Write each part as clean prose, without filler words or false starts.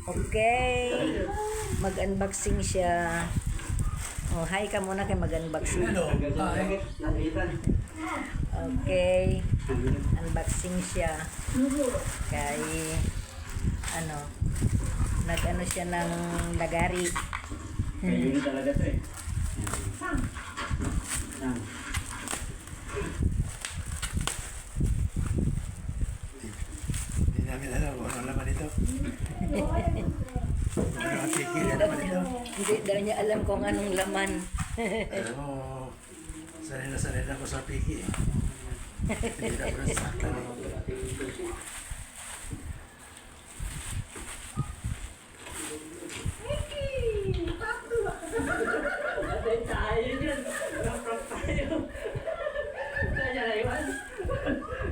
Okay. Mag-unboxing siya. Oh, hi ka muna kay mag-unboxing. Hello. Hi. Okay. Unboxing siya. Kay ano, nag-ano siya ng lagari. Kayo talaga to eh. Hindi namin alam kung ano laman ito. Nakakikil na naman ito. Hindi daw niya alam kung anong laman. Alam mo, sanay na ako sa piki. Hindi na ako nasaktan eh. Tayo dyan. Naprak tayo. Kaya na iwan.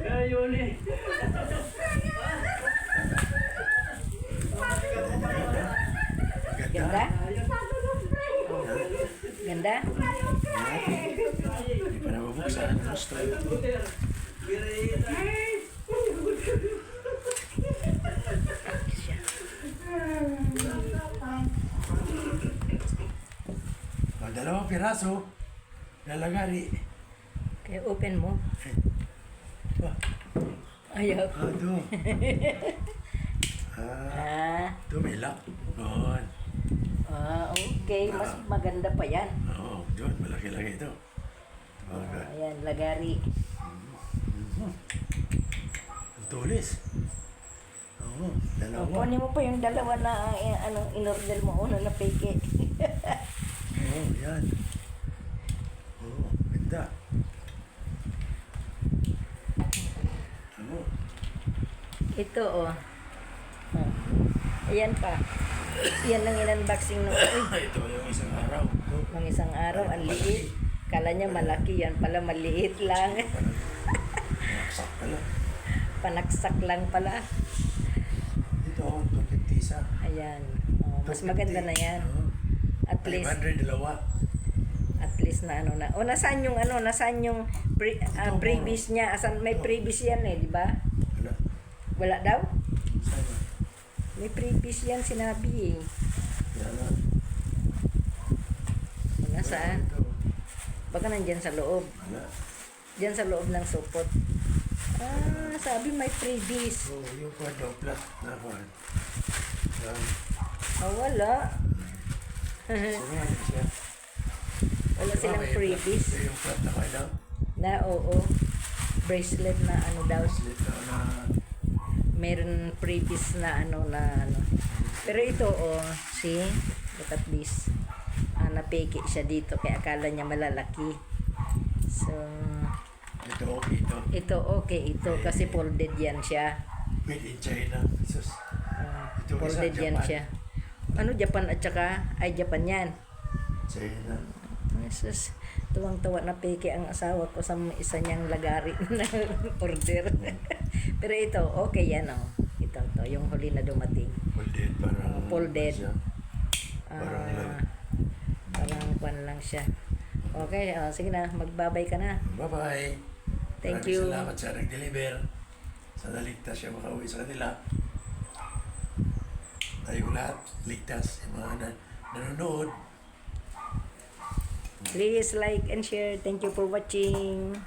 Ayun eh. Ganda? Ganda? Hindi pa nabubuksan. Gusto. Dalawang piraso. Lalagari. Kaya open mo. Ayaw. Ito. Ito may lock. Doon. Okay. Mas maganda pa yan. Oo, doon. Malaki-laki ito. Ayan, lagari. Ang tulis. Oo, dalawa. Kunin mo pa yung dalawa na in-order mo una na peke. Oo, yan. Oo, ganda. Oo. Ito Ayan pa. Yan lang in-unboxing nung Ito yung isang araw. Ito. nung isang araw. Ang liit. Kala niya malaki. Yan pala maliit lang. Naksak pala. Panaksak lang pala. Ito, 250 isa. Ayan. Mas maganda na yan. Oo. At least 500 dalawa. na na. Nasaan yung nasaan yung previous niya? Asan may previous yan di ba? Wala. Wala daw? Sana. May previous yan sinabi Wala. Nasaan? Ito. Baka nandyan sa loob. Wala. Diyan sa loob ng supot. Sabi may previous. Oo, yung kwadro plat na kwan. Yan. Wala. Sinungan siya. Wala silang May previous. Ito yung plat na kwan daw. Oo. Bracelet na daw. Slit na Meron previous na Pero ito see, look at this. Napeke siya dito kaya akala niya malalaki. So, ito okay ito. ito okay ito kasi folded yan siya. Made in China. Sus. Ito Folded isa, yan Japan. siya. Japan at saka, Japan yan. China. Jesus, tuwang-tuwa na peke ang asawa ko sa isa niyang lagari na order. Pero ito, okay yan Ito, yung huli na dumating. Folded parang. Folded. Siya. Parang Parang kwan lang siya. Okay, sige na, magbabay ka na. Bye-bye. Thank Maraming you. salamat sa nag-deliver. Sa naligtas siya makauwi sa kanila. Tayo lahat, ligtas. Yung mga nanonood. Please like and share. Thank you for watching.